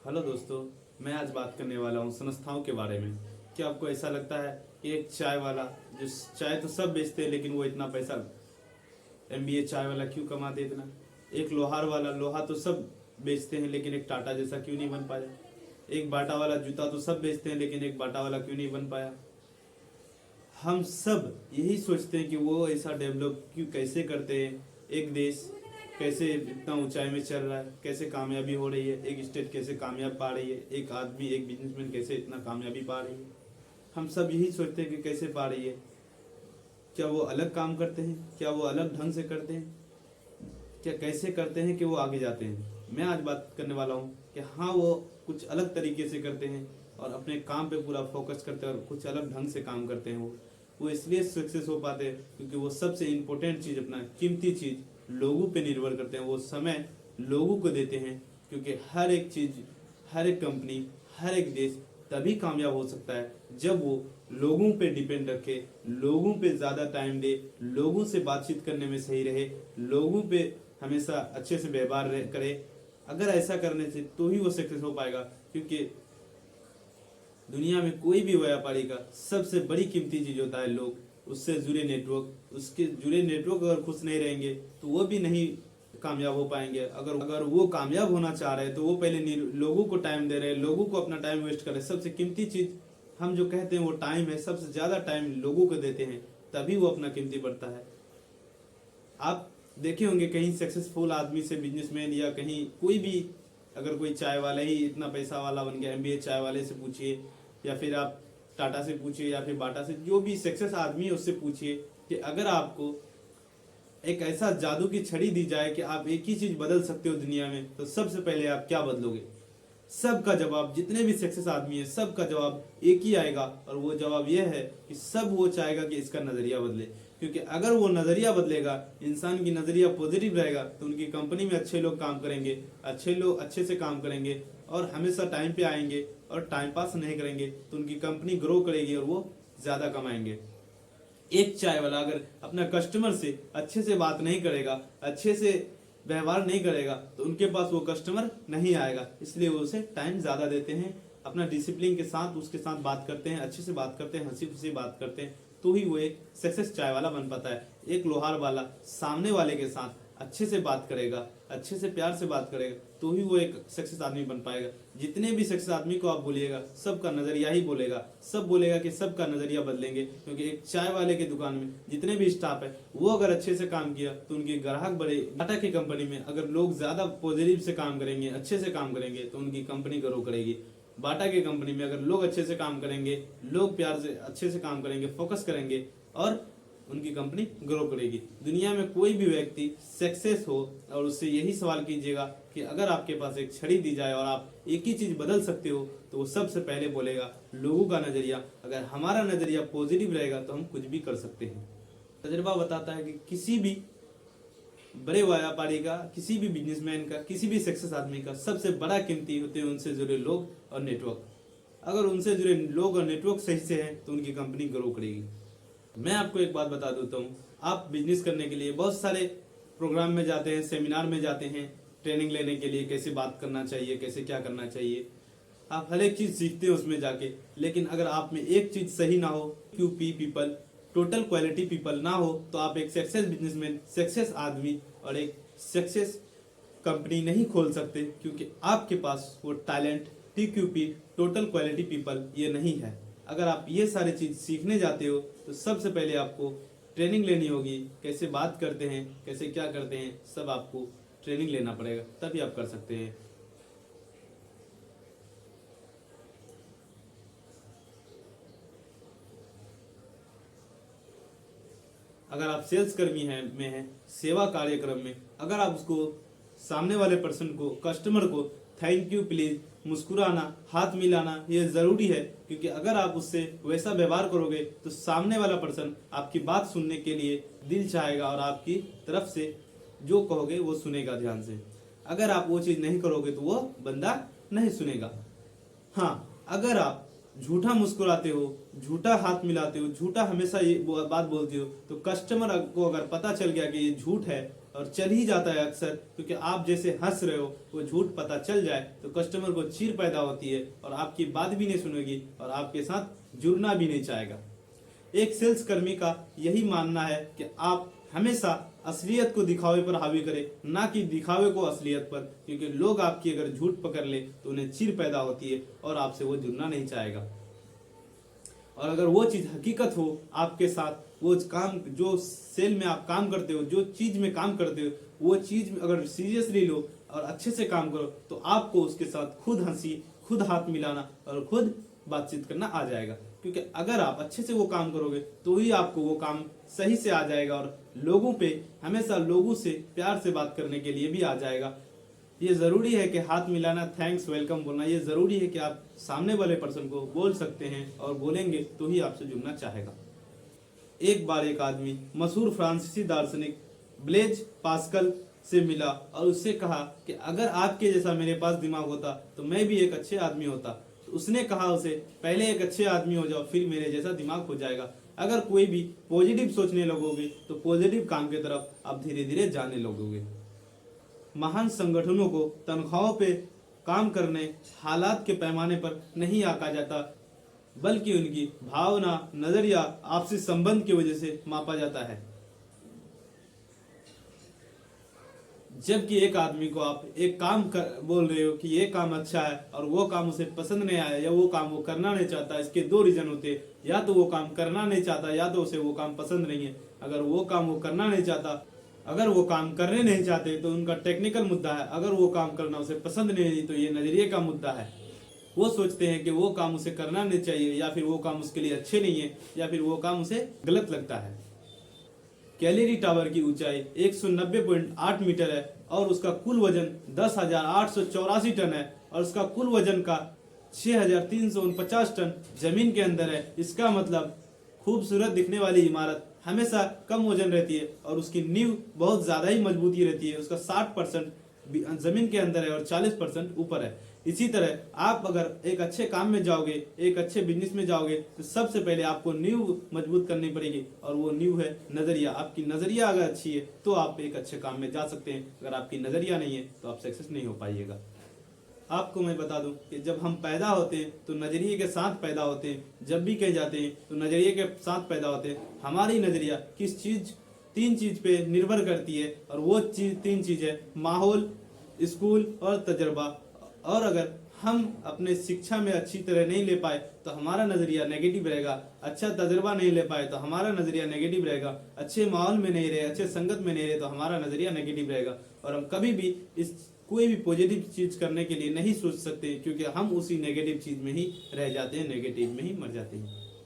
Hello दोस्तों, मैं आज बात करने वाला हूँ संस्थाओं के बारे में। क्या आपको ऐसा लगता है कि एक चाय वाला जो चाय तो सब बेचते हैं लेकिन वो इतना पैसा एमबीए चाय वाला क्यों कमाते इतना? एक लोहार वाला लोहा तो सब बेचते हैं लेकिन एक टाटा जैसा क्यों नहीं बन पाया? एक बाटा वाला जूता तो सब बेचते हैं लेकिन एक बाटा वाला क्यों नहीं बन पाया? हम सब यही सोचते हैं कि वो ऐसा डेवलप क्यों कैसे करते हैं, एक देश कैसे इतना ऊंचाई में चल रहा है, कैसे कामयाबी हो रही है, एक स्टेट कैसे कामयाब पा रही है, एक आदमी एक बिजनेसमैन कैसे इतना कामयाबी पा रही है। हम सब यही सोचते हैं कि कैसे पा रही है। क्या वो अलग काम करते हैं? क्या वो अलग ढंग से करते हैं? क्या कैसे करते हैं कि वो आगे जाते हैं? मैं आज बात करने वाला हूँ कि हाँ, वो कुछ अलग तरीके से करते हैं और अपने काम पे पूरा फोकस करते हैं और कुछ अलग ढंग से काम करते हैं। वो इसलिए सक्सेस हो पाते हैं क्योंकि वो सबसे इम्पोर्टेंट चीज़, अपना कीमती चीज़ लोगों पे निर्भर करते हैं। वो समय लोगों को देते हैं क्योंकि हर एक चीज़, हर एक कंपनी, हर एक देश तभी कामयाब हो सकता है जब वो लोगों पे डिपेंड रखे, लोगों पे ज़्यादा टाइम दे, लोगों से बातचीत करने में सही रहे, लोगों पे हमेशा अच्छे से व्यवहार करे। अगर ऐसा करने से तो ही वो सक्सेस हो पाएगा, क्योंकि दुनिया में कोई भी व्यापारी का सबसे बड़ी कीमती चीज होता है लोग, उससे जुड़े नेटवर्क। उसके जुड़े नेटवर्क अगर खुश नहीं रहेंगे तो वो भी नहीं कामयाब हो पाएंगे। अगर अगर वो कामयाब होना चाह रहे हैं तो वो पहले लोगों को टाइम दे रहे हैं, लोगों को अपना टाइम वेस्ट कर रहे हैं। सबसे कीमती चीज हम जो कहते हैं वो टाइम है, सबसे ज्यादा टाइम लोगों को देते हैं तभी वो अपना कीमती बढ़ता है। आप देखे होंगे कहीं सक्सेसफुल आदमी से, बिजनेसमैन या कहीं कोई भी, अगर कोई चाय वाला ही इतना पैसा वाला बन गया, एमबीए चाय वाले से पूछिए या फिर आप टाटा से पूछिए या फिर बाटा से, जो भी सक्सेस आदमी है उससे पूछिए कि अगर आपको एक ऐसा जादू की छड़ी दी जाए कि आप एक ही चीज बदल सकते हो दुनिया में, तो सबसे पहले आप क्या बदलोगे? सबका जवाब, जितने भी सक्सेस आदमी है सबका जवाब एक ही आएगा, और वो जवाब यह है कि सब वो चाहेगा कि इसका नजरिया बदले। क्योंकि अगर वो नजरिया बदलेगा, इंसान की नजरिया पॉजिटिव रहेगा, तो उनकी कंपनी में अच्छे लोग काम करेंगे, अच्छे लोग अच्छे से काम करेंगे और हमेशा टाइम पे आएंगे और टाइम पास नहीं करेंगे, तो उनकी कंपनी ग्रो करेगी और वो ज्यादा कमाएंगे। एक चाय वाला अगर अपना कस्टमर से अच्छे से बात नहीं करेगा, अच्छे से व्यवहार नहीं करेगा, तो उनके पास वो कस्टमर नहीं आएगा। इसलिए वो उसे टाइम ज्यादा देते हैं, अपना डिसिप्लिन के साथ उसके साथ बात करते हैं, अच्छे से बात करते हैं, हंसी खुशी बात करते हैं, तो ही वो एक सक्सेस चाय वाला बन पाता है। एक लोहार वाला सामने वाले के साथ अच्छे से बात करेगा, अच्छे से प्यार से बात करेगा, तो ही वो एक सक्सेस आदमी बन पाएगा। जितने भी सक्सेस आदमी को आप बोलिएगा, सबका नजरिया ही बोलेगा, सब बोलेगा कि सबका नजरिया बदलेंगे। क्योंकि एक चाय वाले की दुकान में जितने भी स्टाफ है वो अगर अच्छे से काम किया तो उनके ग्राहक बढ़े। टाटा की कंपनी में अगर लोग ज्यादा पॉजिटिव से काम करेंगे, अच्छे से काम करेंगे, तो उनकी कंपनी ग्रो करेगी। बाटा की कंपनी में अगर लोग अच्छे से काम करेंगे, लोग प्यार से अच्छे से काम करेंगे, फोकस करेंगे, और उनकी कंपनी ग्रो करेगी। दुनिया में कोई भी व्यक्ति सक्सेस हो और उससे यही सवाल कीजिएगा कि अगर आपके पास एक छड़ी दी जाए और आप एक ही चीज बदल सकते हो, तो वो सबसे पहले बोलेगा लोगों का नजरिया। अगर हमारा नजरिया पॉजिटिव रहेगा तो हम कुछ भी कर सकते हैं। तजुर्बा बताता है कि किसी भी बड़े व्यापारी का, किसी भी बिजनेसमैन का, किसी भी सक्सेस आदमी का सबसे बड़ा कीमती होते हैं उनसे जुड़े लोग और नेटवर्क। अगर उनसे जुड़े लोग और नेटवर्क सही से हैं तो उनकी कंपनी ग्रो करेगी। मैं आपको एक बात बता देता हूँ, आप बिजनेस करने के लिए बहुत सारे प्रोग्राम में जाते हैं, सेमिनार में जाते हैं, ट्रेनिंग लेने के लिए, कैसे बात करना चाहिए, कैसे क्या करना चाहिए, आप हर एक चीज सीखते हैं उसमें जाके। लेकिन अगर आप में एक चीज सही ना हो, QP people, total quality people ना हो, तो आप एक सक्सेस बिजनेसमैन, सक्सेस आदमी और एक सक्सेस कंपनी नहीं खोल सकते। क्योंकि आपके पास वो टैलेंट, टीक्यूपी, टोटल क्वालिटी पीपल ये नहीं है। अगर आप ये सारी चीज सीखने जाते हो तो सबसे पहले आपको ट्रेनिंग लेनी होगी। कैसे बात करते हैं, कैसे क्या करते हैं, सब आपको ट्रेनिंग लेना पड़ेगा, तभी आप कर सकते हैं। अगर आप सेल्स कर्मी हैं सेवा कार्यक्रम में, अगर आप उसको सामने वाले पर्सन को, कस्टमर को थैंक यू प्लीज, मुस्कुराना, हाथ मिलाना ये जरूरी है। क्योंकि अगर आप उससे वैसा व्यवहार करोगे तो सामने वाला पर्सन आपकी बात सुनने के लिए दिल चाहेगा और आपकी तरफ से जो कहोगे वो सुनेगा ध्यान से। अगर आप वो चीज नहीं करोगे तो वो बंदा नहीं सुनेगा। हाँ, अगर आप झूठा मुस्कुराते हो, झूठा हाथ मिलाते हो, झूठा हमेशा ये बात बोलते हो, तो कस्टमर को अगर पता चल गया कि ये झूठ है और चल ही जाता है अक्सर, क्योंकि आप जैसे हंस रहे हो वो झूठ पता चल जाए तो कस्टमर को चीड़ पैदा होती है और आपकी बात भी नहीं सुनेगी और आपके साथ जुड़ना भी नहीं चाहेगा। एक सेल्स कर्मी का यही मानना है कि आप हमेशा असलियत को दिखावे पर हावी करें, ना कि दिखावे को असलियत पर, क्योंकि लोग आपकी अगर झूठ पकड़ ले तो उन्हें चीड़ पैदा होती है और आपसे वो जुड़ना नहीं चाहेगा। और अगर वो चीज हकीकत हो आपके साथ, वो काम जो सेल में आप काम करते हो, जो चीज में काम करते हो, वो चीज में अगर सीरियसली लो और अच्छे से काम करो तो आपको उसके साथ खुद हंसी, खुद हाथ मिलाना और खुद बातचीत करना आ जाएगा। क्योंकि अगर आप अच्छे से वो काम करोगे तो ही आपको वो काम सही से आ जाएगा और लोगों पे हमेशा लोगों से प्यार से बात करने के लिए भी आ जाएगा। ये जरूरी है कि हाथ मिलाना, थैंक्स, वेलकम बोलना, ये जरूरी है कि आप सामने वाले पर्सन को बोल सकते हैं और बोलेंगे तो ही आपसे जुड़ना चाहेगा। एक बार एक आदमी मशहूर फ्रांसीसी दार्शनिक ब्लेज पास्कल से मिला और उससे कहा कि अगर आपके जैसा मेरे पास दिमाग होता तो मैं भी एक अच्छे आदमी होता। तो उसने कहा उसे, पहले एक अच्छे आदमी हो जाओ, फिर मेरे जैसा दिमाग हो जाएगा। अगर कोई भी पॉजिटिव सोचने लगोगे तो पॉजिटिव काम की तरफ आप धीरे धीरे जाने लगोगे। महान संगठनों को तनख्वाहों पे काम करने, हालात के पैमाने पर नहीं आंका जाता, बल्कि उनकी भावना, नजरिया, आपसी संबंध की वजह से मापा जाता है। जबकि एक आदमी को आप एक काम बोल रहे हो कि ये काम अच्छा है और वो काम उसे पसंद नहीं आया या वो काम वो करना नहीं चाहता, इसके दो रीजन होते हैं, या तो वो काम करना नहीं चाहता या तो उसे वो काम पसंद नहीं है। अगर वो काम वो करना नहीं चाहता, अगर वो काम करने नहीं चाहते तो उनका टेक्निकल मुद्दा है। अगर वो काम करना उसे पसंद नहीं तो ये नजरिए का मुद्दा है। वो सोचते हैं कि वो काम उसे करना नहीं चाहिए, या फिर वो काम उसके लिए अच्छे नहीं है, या फिर वो काम उसे गलत लगता है। कैलेरी टावर की ऊंचाई 190.8 मीटर है और उसका कुल वजन 10,884 टन है और उसका कुल वजन का 6,349 टन जमीन के अंदर है। इसका मतलब खूबसूरत दिखने वाली इमारत हमेशा कम वजन रहती है और उसकी नींव बहुत ज्यादा ही मजबूती रहती है। उसका 60% जमीन के अंदर है और 40% ऊपर है। इसी तरह आप अगर एक अच्छे काम में जाओगे, एक अच्छे बिजनेस में जाओगे तो सबसे पहले आपको नींव मजबूत करनी पड़ेगी और वो नींव है नजरिया। आपकी नजरिया अगर अच्छी है तो आप एक अच्छे काम में जा सकते हैं। अगर आपकी नजरिया नहीं है तो आप सक्सेस नहीं हो पाइएगा। आपको मैं बता दूं कि जब हम पैदा होते हैं तो नजरिए के साथ पैदा होते हैं, जब भी कहीं जाते हैं तो नजरिए के साथ पैदा होते हैं। हमारी नजरिया किस चीज, 3 चीज पे निर्भर करती है और वो चीज 3 चीज है, माहौल, स्कूल और तजर्बा। और अगर हम अपने शिक्षा में अच्छी तरह नहीं ले पाए तो हमारा नजरिया नेगेटिव रहेगा। अच्छा तजर्बा नहीं ले पाए तो हमारा नजरिया नेगेटिव रहेगा। अच्छे माहौल में नहीं रहे, अच्छे संगत में नहीं रहे तो हमारा नजरिया नेगेटिव रहेगा। और हम कभी भी इस कोई भी पॉजिटिव चीज करने के लिए नहीं सोच सकते, क्योंकि हम उसी नेगेटिव चीज में ही रह जाते हैं, नेगेटिव में ही मर जाते हैं।